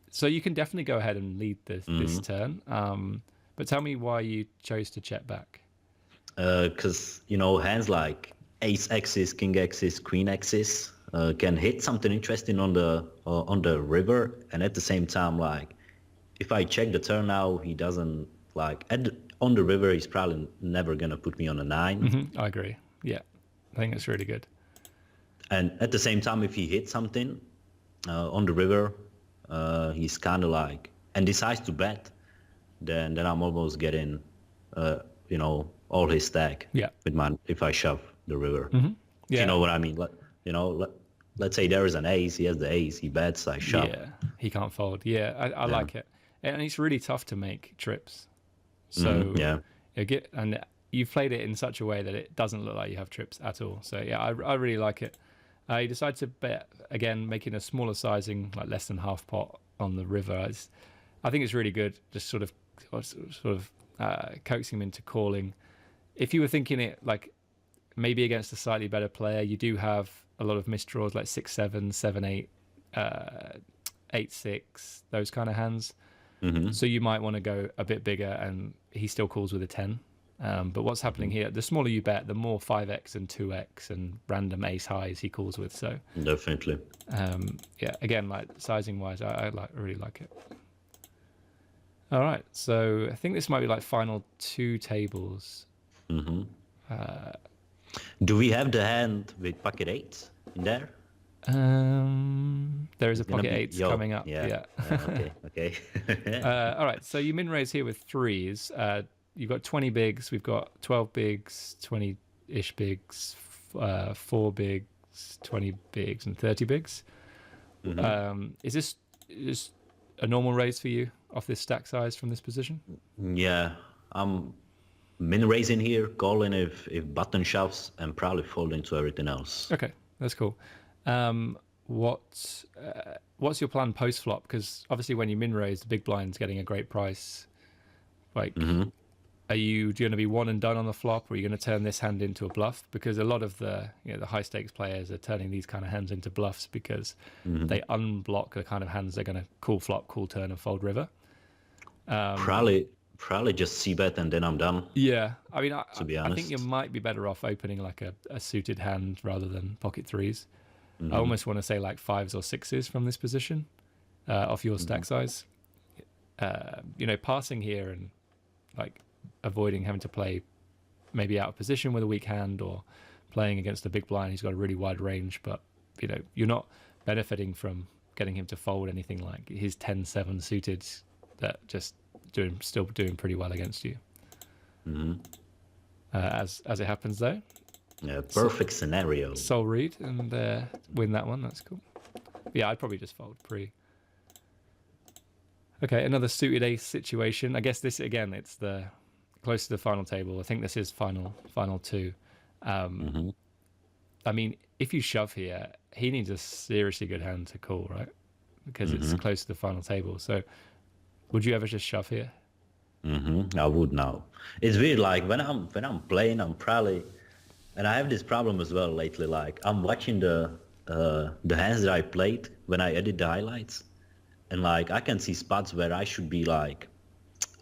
So you can definitely go ahead and lead this turn. But tell me why you chose to check back. Because, hands like ace axis, king axis, queen axis can hit something interesting on the river, and at the same time, like if I check the turn now, he doesn't on the river. He's probably never gonna put me on a 9. I agree. Yeah, I think it's really good. And at the same time, if he hits something on the river, he's kind of like and decides to bet, then I'm almost getting all his stack. Yeah. If I shove the river. Yeah. You know what I mean? Let's say there is an ace. He has the ace. He bets. I shove. Yeah. He can't fold. Yeah. I like it, and it's really tough to make trips. So and you've played it in such a way that it doesn't look like you have trips at all. So yeah, I really like it. You decide to bet again, making a smaller sizing, like less than half pot on the river. I think it's really good. Just sort of coaxing him into calling. If you were thinking it like maybe against a slightly better player, you do have a lot of misdraws like 6-7, 7-8, 8-6, those kind of hands. So you might want to go a bit bigger, and he still calls with a 10. But what's happening here, the smaller you bet, the more 5x and 2x and random ace highs he calls with. So definitely. Again, like sizing wise, I really like it. All right, so I think this might be like final 2 tables. Do we have the hand with pocket 8 in there? There is a pocket 8 coming up. Yeah. Okay. All right, so you min raise here with 3s. You've got 20 bigs. We've got 12 bigs, 20-ish bigs, 4 bigs, 20 bigs, and 30 bigs. Is this a normal raise for you off this stack size from this position? Yeah, I'm min raising here, calling if button shoves, and probably folding to everything else. Okay, that's cool. What's your plan post flop? Because obviously when you min raise, the big blind's getting a great price. Like, do you going to be one and done on the flop, or are you going to turn this hand into a bluff? Because a lot of the the high stakes players are turning these kind of hands into bluffs because they unblock the kind of hands they're going to call flop, call turn, and fold river. Probably just c-bet and then I'm done. Yeah, I mean, to be honest, I think you might be better off opening like a suited hand rather than pocket 3s. I almost want to say like 5s or 6s from this position off your stack size. Passing here and like avoiding having to play maybe out of position with a weak hand, or playing against a big blind who's got a really wide range, but you're not benefiting from getting him to fold anything like his 10-7 suited that just still doing pretty well against you. As it happens though. Yeah, perfect scenario. Soul read and win that one. That's cool. Yeah, I'd probably just fold pre. Okay, another suited ace situation. I guess this again, it's the close to the final table. I think this is final two. I mean, if you shove here, he needs a seriously good hand to call, right? Because it's close to the final table. So, would you ever just shove here? I would now. It's weird. Like when I'm playing, I'm probably, and I have this problem as well lately. Like I'm watching the hands that I played when I edit the highlights, and like I can see spots where I should be like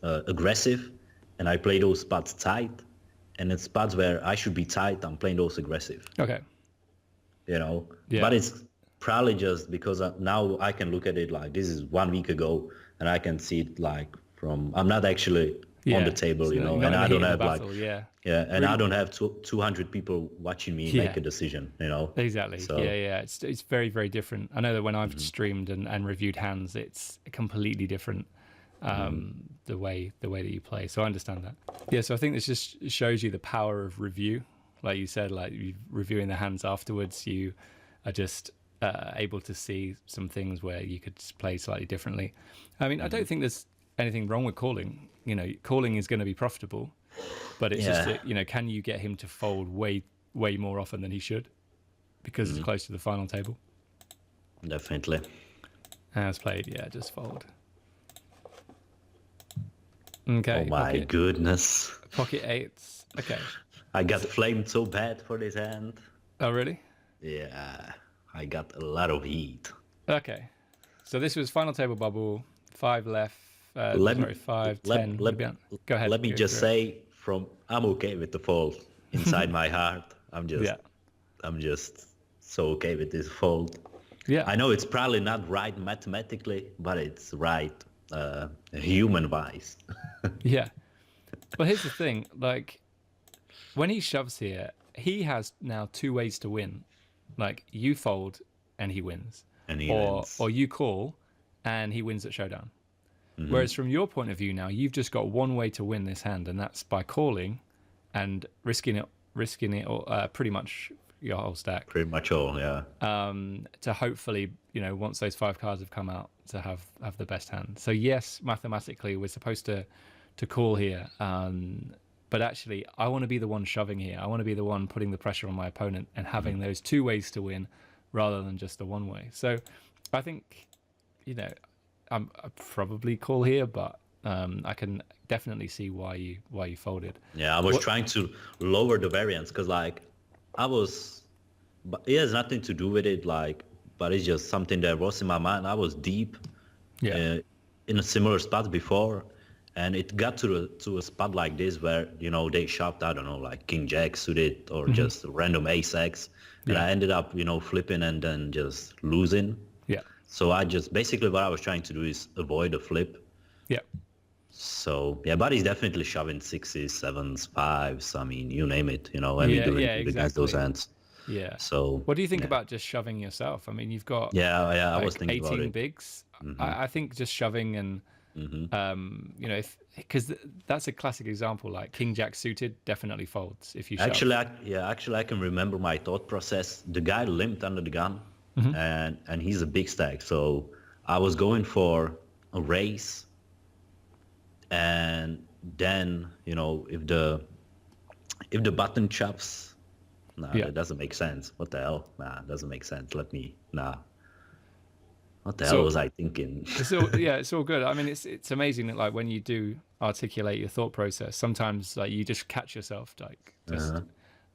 aggressive, and I play those spots tight, and in spots where I should be tight, I'm playing those aggressive. Okay. Yeah. But it's probably just because now I can look at it like this is 1 week ago, and I can see it like from I'm not actually on the table, and I don't have battle, and really? I don't have 200 people watching me make a decision, Exactly. So, yeah. It's very, very different. I know that when I've streamed and reviewed hands, it's completely different. The way that you play. So I understand that. Yeah. So I think this just shows you the power of review. Like you said, like you reviewing the hands afterwards, you are just able to see some things where you could play slightly differently. I mean, I don't think there's anything wrong with calling. Calling is going to be profitable, but it's just that, can you get him to fold way more often than he should because it's close to the final table? Definitely. As played, just fold. Okay. Oh my goodness. Pocket eights. Okay. I got flamed so bad for this hand. Oh, really? Yeah, I got a lot of heat. Okay. So this was final table bubble, 5 left. 5, 10. Go ahead. Let me just say, I'm okay with the fold inside my heart. I'm just so okay with this fold. Yeah. I know it's probably not right mathematically, but it's right human-wise. Yeah. Well, here's the thing. Like, when he shoves here, he has now 2 ways to win. Like, you fold and he wins. Or you call and he wins at showdown. Whereas from your point of view now, you've just got one way to win this hand, and that's by calling and risking it pretty much your whole stack. Pretty much all, yeah. To hopefully, once those 5 cards have come out, to have the best hand. So yes, mathematically, we're supposed to call here. But actually, I want to be the one shoving here. I want to be the one putting the pressure on my opponent and having those 2 ways to win rather than just the one way. So I think, I probably call here, but I can definitely see why you folded. Yeah, I was trying to lower the variance because but it has nothing to do with it, but it's just something that was in my mind. I was deep in a similar spot before, and it got to a spot like this where, they shoved, I don't know, like King Jack suited or just random ace X, and I ended up, flipping and then just losing. Yeah. So basically what I was trying to do is avoid a flip. Yeah. So, but he's definitely shoving 6s, 7s, 5s, I mean, you name it, and we're doing it against those hands. Yeah. So what do you think about just shoving yourself? I mean, you've got I was thinking 18 about it. bigs. I think just shoving and because that's a classic example. Like King Jack suited definitely folds if you shove. Actually, I can remember my thought process. The guy limped under the gun, and he's a big stack. So I was going for a raise, and then if the button chops. That doesn't make sense. What the hell? It doesn't make sense. What the hell was I thinking? It's all good. I mean, it's amazing that when you do articulate your thought process, sometimes you just catch yourself,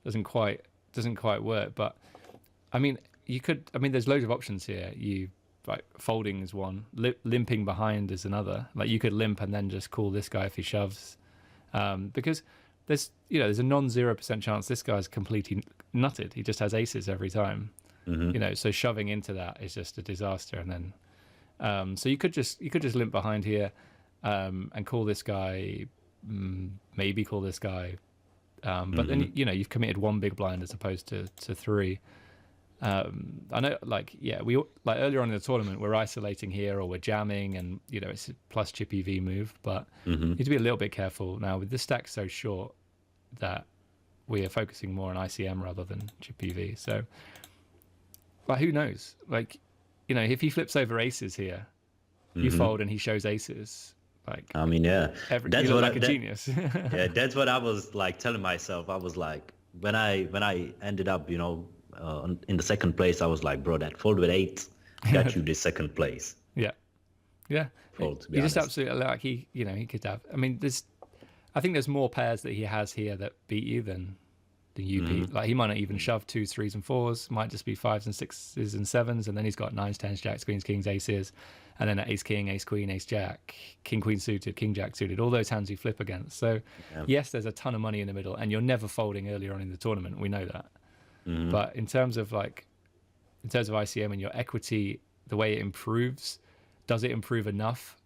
doesn't quite work. But I mean, there's loads of options here. Folding is one, limping behind is another. Like you could limp and then just call this guy if he shoves, because there's a non-0% chance this guy's completely nutted. He just has aces every time. So shoving into that is just a disaster. And then so you could just limp behind here and call this guy, maybe call this guy, but then you've committed one big blind as opposed to three. I know, we earlier on in the tournament we're isolating here or we're jamming, and it's a plus chip EV move, but you need to be a little bit careful now with this stack so short that we are focusing more on ICM rather than chip EV. So, who knows? If he flips over aces here, you fold and he shows aces. That's what a genius. Yeah, that's what I was telling myself. I was like, when I ended up, in the second place, I was like, bro, that fold with 8 got you the second place. Yeah. Fold, to be he honest. Just absolutely he could have. I mean, I think there's more pairs that he has here that beat you than you beat. He might not even shove 2s, 3s, and 4s. Might just be 5s and 6s and 7s, and then he's got 9s, 10s, jacks, queens, kings, aces, and then ace king, ace queen, ace jack, king queen suited, king jack suited. All those hands you flip against. So yes, there's a ton of money in the middle, and you're never folding earlier on in the tournament. We know that. But in terms of ICM and your equity, the way it improves, does it improve enough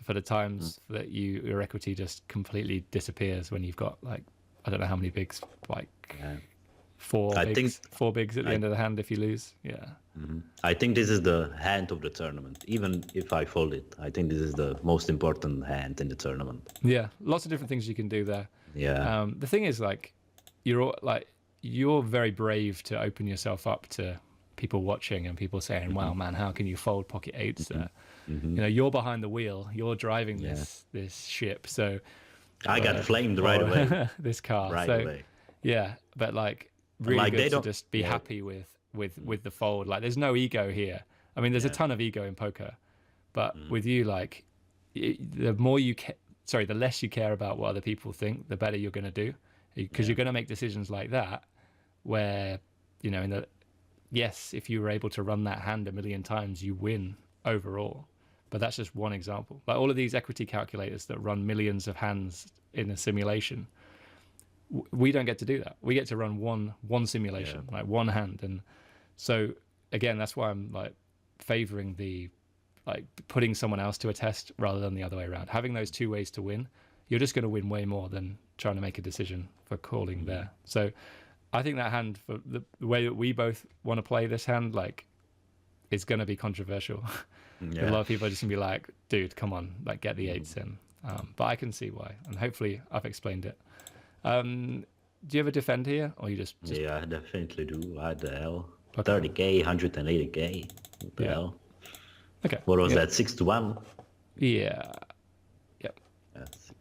for the times that your equity just completely disappears when you've got I don't know how many bigs, four bigs at the end of the hand if you lose. I think this is the hand of the tournament. Even if I fold it, I think this is the most important hand in the tournament. Yeah, lots of different things you can do there. Yeah. The thing is, you're very brave to open yourself up to people watching and people saying, wow, man, how can you fold pocket 8s there? You're behind the wheel, you're driving this ship. So I got flamed right away. This car. Right away. Yeah, but really good to just be happy with the fold. There's no ego here. I mean, there's a ton of ego in poker, but with you, the less you care about what other people think, the better you're going to do, because you're going to make decisions like that where, if you were able to run that hand a million times, you win overall. But that's just one example. All of these equity calculators that run millions of hands in a simulation, we don't get to do that. We get to run one simulation, one hand. And so again, that's why I'm favoring the putting someone else to a test rather than the other way around. Having those two ways to win, you're just going to win way more than trying to make a decision for calling there. So I think that hand, for the way that we both want to play this hand, is going to be controversial. A lot of people are just going to be like, dude, come on, get the 8s in. But I can see why, and hopefully I've explained it. Do you ever defend here, or you just... Yeah, I definitely do. What the hell? 30k, 180k. What the hell? Okay. What was that? 6-1? Yeah. Yep. That's 6-1.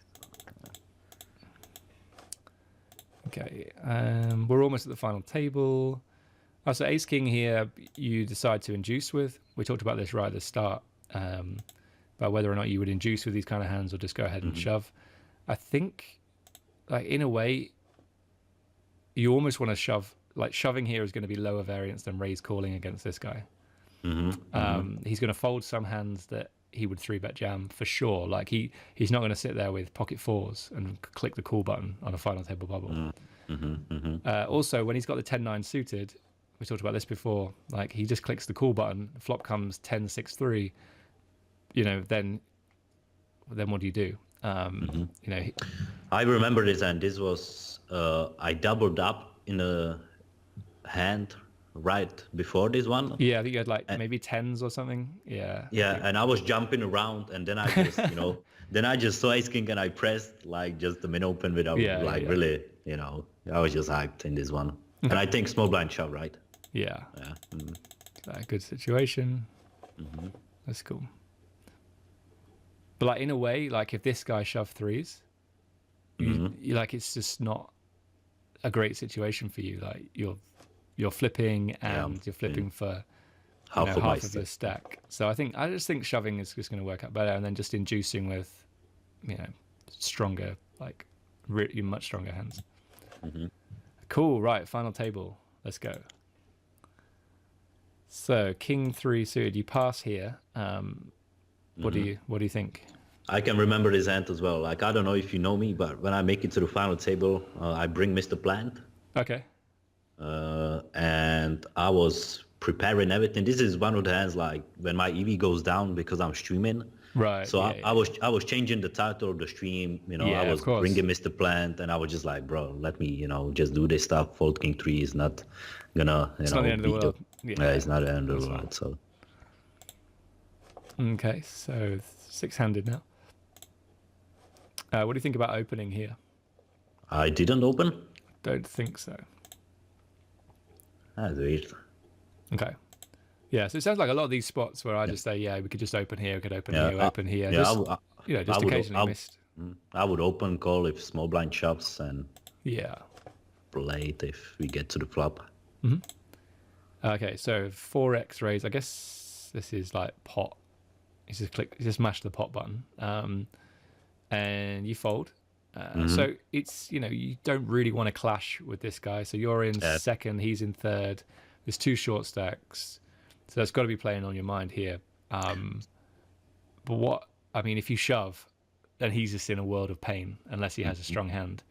Okay. We're almost at the final table. So ace king here, you decide to induce with. We talked about this right at the start, about whether or not you would induce with these kind of hands or just go ahead and shove. I think, in a way, you almost want to shove. Shoving here is going to be lower variance than raise calling against this guy. He's going to fold some hands that he would 3-bet jam for sure. He's not going to sit there with pocket 4s and click the call button on a final table bubble. Also, when he's got the 10-9 suited, we talked about this before, he just clicks the call button, flop comes 10-6-3, then what do you do? I remember this, and this was I doubled up in a hand right before this one. Yeah, I think you had maybe 10s or something. Yeah. Yeah, and I was jumping around, and then I just then I just saw ace king and I pressed just the min open without really, I was just hyped in this one. And I think small blind shove, right? Yeah. Good situation. That's cool. But in a way, if this guy shoved 3s, you it's just not a great situation for you. You're flipping and you're flipping for half of your stack. So I just think shoving is just going to work out better, and then just inducing with stronger, much stronger hands. Cool. Right, final table. Let's go. So king 3 suited. You pass here. What do you think? I can remember this hand as well. I don't know if you know me, but when I make it to the final table, I bring Mr. Plant. Okay. and I was preparing everything. This is one of the hands like when my EV goes down because I'm streaming. Right. So Yeah. I was changing the title of the stream. You know, I Yeah, of was course. bringing Mr. Plant, and I was just like, bro, let me, you know, just do this stuff. Fold King 3 is not gonna, It's not the end of the world. Yeah, it's not the end of the world. So Okay, so six-handed now. What do you think about opening here? I didn't open. Don't think so. That's weird. Okay. Yeah, so it sounds like a lot of these spots where I just say, yeah, we could just open here, we could open here, open here. Yeah, Just, just occasionally missed. I would open call if small blind shoves and Yeah. play it if we get to the flop. Okay, so 4x raise. I guess this is like pot. You just mash the pot button, and you fold. So it's, you don't really want to clash with this guy. So you're in second, he's in third. There's two short stacks, so that's got to be playing on your mind here. But if you shove, then he's just in a world of pain unless he has a strong hand.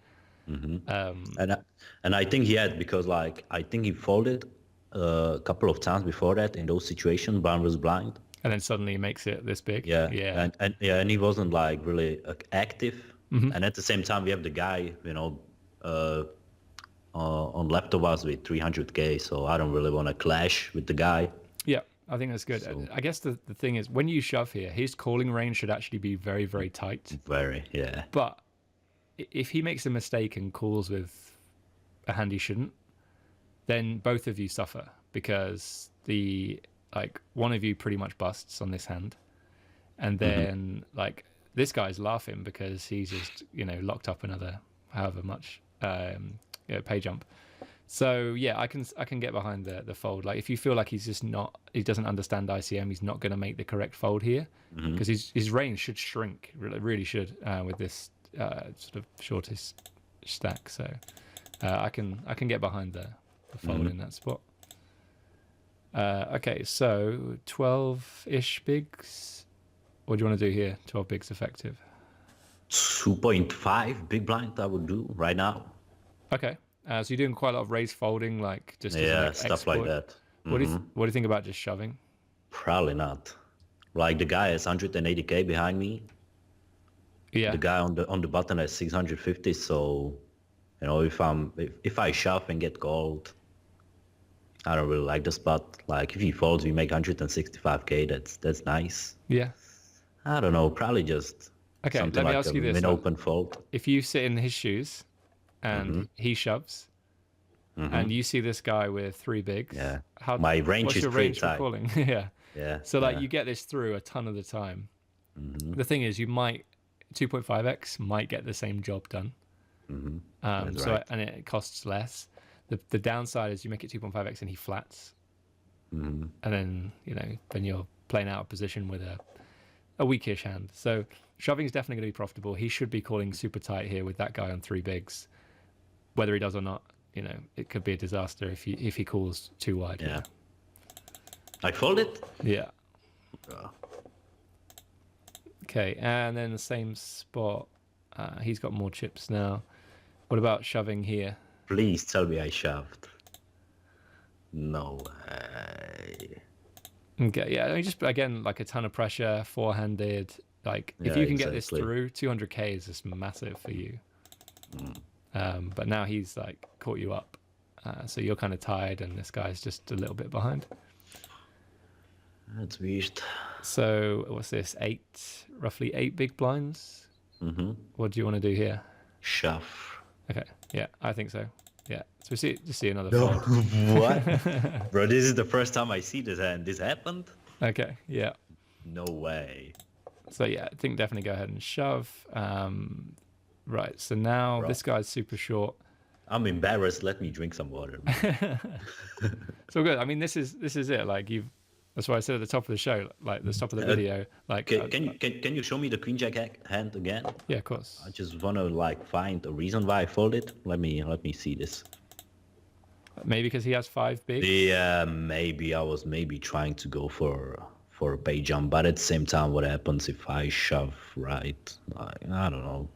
And I think he had, because like I think he folded a couple of times before that in those situations. Brown was blind, and then suddenly he makes it this big. Yeah. And he wasn't like really active. And at the same time, we have the guy, on left of us with 300k. So I don't really want to clash with the guy. Yeah, I think that's good. So, I guess the thing is, when you shove here, his calling range should actually be very, very tight. Very, yeah. But if he makes a mistake and calls with a hand he shouldn't, then both of you suffer, because one of you pretty much busts on this hand, and then this guy's laughing because he's just locked up another however much pay jump. So yeah, I can get behind the fold. Like if you feel like he doesn't understand ICM, he's not going to make the correct fold here, because his range should shrink, really should, with this sort of shortest stack. So I can get behind the fold in that spot. Okay, so 12-ish bigs. What do you want to do here? 12 bigs effective. 2.5 big blind I would do right now. Okay. So you're doing quite a lot of raise folding, like just stuff export. Like that. What do you think about just shoving? Probably not. Like the guy has 180k behind me. Yeah. The guy on the button has 650. So, if I shove and get called, I don't really like the spot. Like if he folds, we make 165k. That's nice. Yeah. I don't know. Probably just let me ask you this: open fold. If you sit in his shoes and he shoves, and you see this guy with 3 bigs, my range what's is your pretty range tight. for calling? Yeah. So you get this through a ton of the time. The thing is, you might 2.5x might get the same job done. Right. And it costs less. The downside is you make it 2.5x and he flats, and then then you're playing out of position with a weakish hand. So shoving is definitely going to be profitable. He should be calling super tight here with that guy on 3 bigs. Whether he does or not, it could be a disaster if he calls too wide. Yeah. I fold it? Yeah. Okay, and then the same spot. He's got more chips now. What about shoving here? Please tell me I shoved. No way. Okay, yeah, just again like a ton of pressure, four-handed. If you can get this through, 200k is just massive for you. But now he's caught you up, so you're kind of tired, and this guy's just a little bit behind. That's weird. So what's this? Roughly 8 big blinds. What do you want to do here? Shove. Okay, yeah, I think so. Yeah, so we see another fold. What? Bro, this is the first time I see this hand. This happened? Okay, yeah. No way. So yeah, I think definitely go ahead and shove. Right, so now this guy's super short. I'm embarrassed. Let me drink some water. So good. I mean, this is it. That's why I said at the top of the show, the top of the video. Can you show me the queen jack hand again? Yeah, of course. I just want to find a reason why I folded. Let me see this. Maybe because he has 5 bigs. Yeah, maybe I was trying to go for a pay jump, but at the same time, what happens if I shove right? I don't know.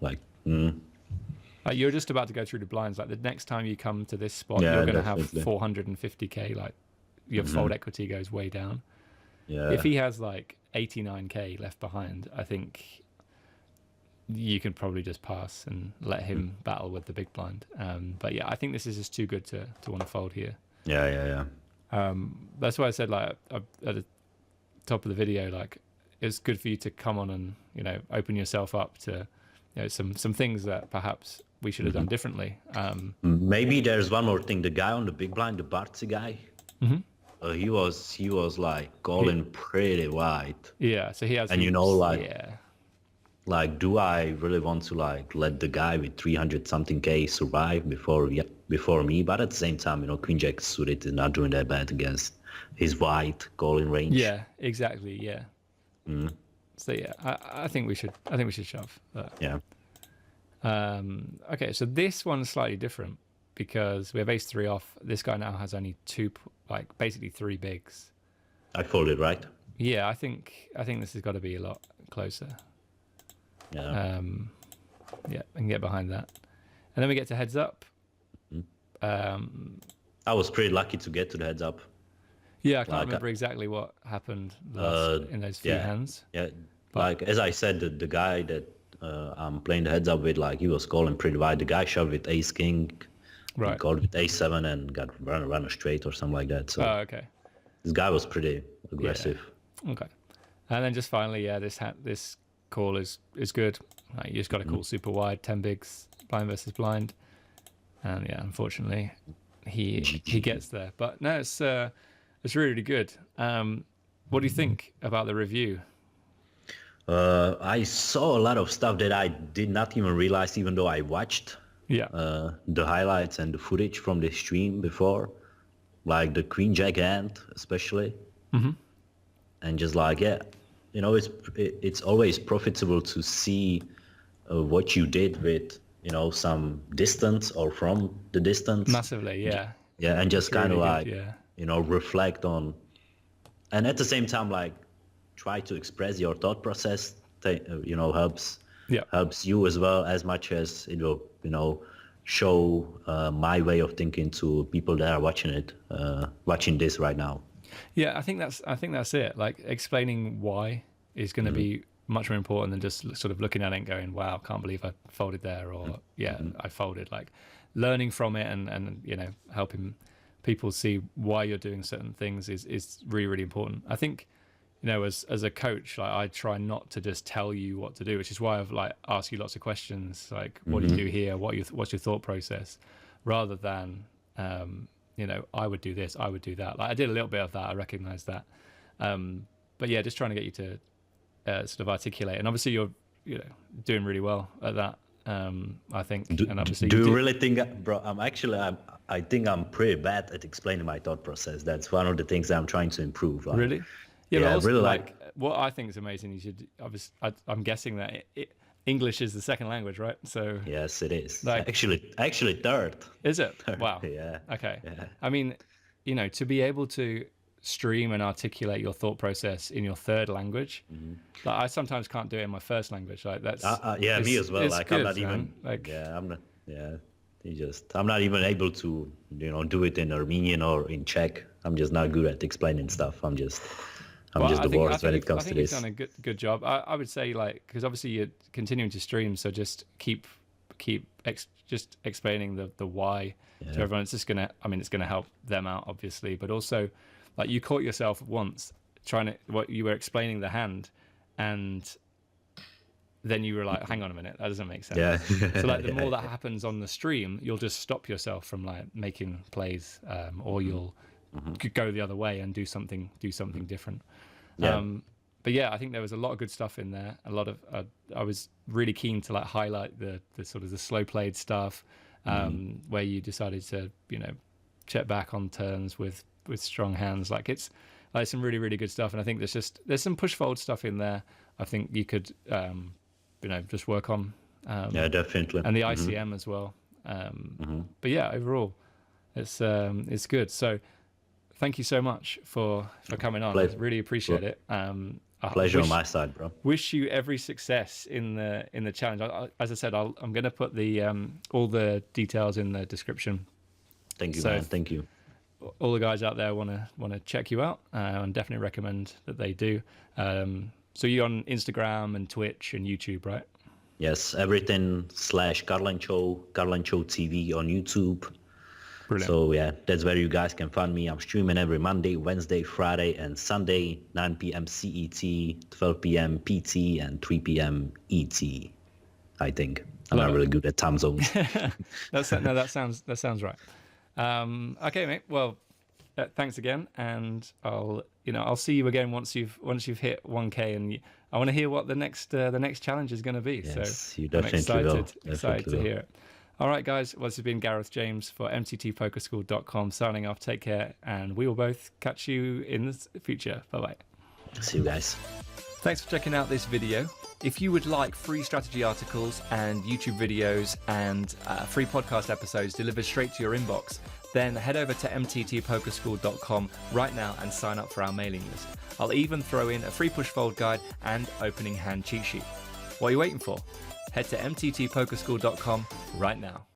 You're just about to go through the blinds. Like the next time you come to this spot, Yeah, you're going to have definitely. 450k. Like your fold equity goes way down. Yeah. If he has like 89k left behind, I think you can probably just pass and let him battle with the big blind. But yeah, I think this is just too good to want to fold here. Yeah. That's why I said like at the top of the video, like it's good for you to come on and open yourself up to some things that perhaps we should have done differently. Maybe there's one more thing. The guy on the big blind, the Bartzi guy, he was like calling pretty wide. Yeah, so he has. And yeah. Like, do I really want to like let the guy with 300 something K survive before me? But at the same time, Queen Jack suited is not doing that bad against his wide calling range. Yeah, exactly. Yeah. So yeah, I think we should shove. But, Yeah. Okay, so this one's slightly different because we have ace 3 off. This guy now has only basically 3 bigs. I folded, right? Yeah, I think this has got to be a lot closer. Yeah. Yeah, I can get behind that. And then we get to heads up. I was pretty lucky to get to the heads up. Yeah, I can't remember exactly what happened in those few hands. Yeah, like as I said, the guy that I'm playing the heads up with, like he was calling pretty wide. The guy shoved with ace king, right? He called with ace 7 and got run straight or something like that. So okay. This guy was pretty aggressive. Yeah. Okay, and then just finally, yeah, this call is good. Like, you just got to call super wide, 10 bigs, blind versus blind, and yeah, unfortunately, he gets there. But no, it's really good. What do you think about the review? I saw a lot of stuff that I did not even realize, even though I watched the highlights and the footage from the stream before, like the Queen Jack hand especially, and just like it's always profitable to see what you did with some distance or from the distance. Massively, yeah. Yeah, and just kind of really like good, reflect on, and at the same time like try to express your thought process. Helps you as well, as much as it will show my way of thinking to people that are watching this right now. Yeah, I think that's it. Like explaining why is going to be much more important than just sort of looking at it and going, "Wow, can't believe I folded there," or I folded. Like learning from it and helping people see why you're doing certain things is really, really important. I think as a coach, like I try not to just tell you what to do, which is why I've like asked you lots of questions, like what do you do here, what's your thought process, rather than I would do this, I would do that. Like I did a little bit of that, I recognize that, but yeah, just trying to get you to sort of articulate. And obviously you're doing really well at that. I think. And obviously, do you really think, bro? I think I'm pretty bad at explaining my thought process. That's one of the things that I'm trying to improve. Like, really? Yeah, but also, really like what I think is amazing. You should obviously. I'm guessing that English is the second language, right? So yes, it is. Like, actually third. Is it? Third. Wow. Yeah. Okay. Yeah. I mean, to be able to stream and articulate your thought process in your third language, like I sometimes can't do it in my first language. Like that's me as well. Like good, I'm not even I'm not. Yeah. I'm not even able to do it in Armenian or in Czech. I'm just not good at explaining stuff. I'm just the worst when it comes to this. I think you've done a good job. I would say, like, because obviously you're continuing to stream, so just keep just explaining the why to everyone. It's just it's gonna help them out, obviously, but also, like, you caught yourself once you were explaining the hand, and then you were like, hang on a minute, that doesn't make sense. Yeah. So like the more that happens on the stream, you'll just stop yourself from like making plays, or you'll go the other way and do something different. Yeah. But yeah, I think there was a lot of good stuff in there. A lot of I was really keen to like highlight the sort of the slow played stuff, where you decided to check back on turns with strong hands. Like it's like some really, really good stuff. And I think there's some push fold stuff in there. I think you could just work on. Yeah, definitely. And the ICM as well. But yeah, overall, it's good. So thank you so much for coming on. I really appreciate it. Pleasure on my side, bro. Wish you every success in the challenge. As I said, I'm going to put the all the details in the description. Thank you, man. Thank you. All the guys out there want to check you out, and definitely recommend that they do. So you're on Instagram and Twitch and YouTube, right? Yes, everything /Karlencho, Karlencho TV on YouTube. Brilliant. So yeah, that's where you guys can find me. I'm streaming every Monday, Wednesday, Friday, and Sunday, 9 p.m. CET, 12 p.m. PT, and 3 p.m. ET. I think I'm not really good at time zones. That sounds right. Okay, mate. Well, thanks again, and I'll see you again once you've hit 1K, and I want to hear what the next challenge is going to be. Yes, so you definitely I'm excited to hear it. All right, guys. Well, this has been Gareth James for MTTPokerschool.com signing off. Take care, and we will both catch you in the future. Bye-bye. See you guys. Thanks for checking out this video. If you would like free strategy articles and YouTube videos and free podcast episodes delivered straight to your inbox, then head over to MTTPokerschool.com right now and sign up for our mailing list. I'll even throw in a free push fold guide and opening hand cheat sheet. What are you waiting for? Head to MTTPokerschool.com right now.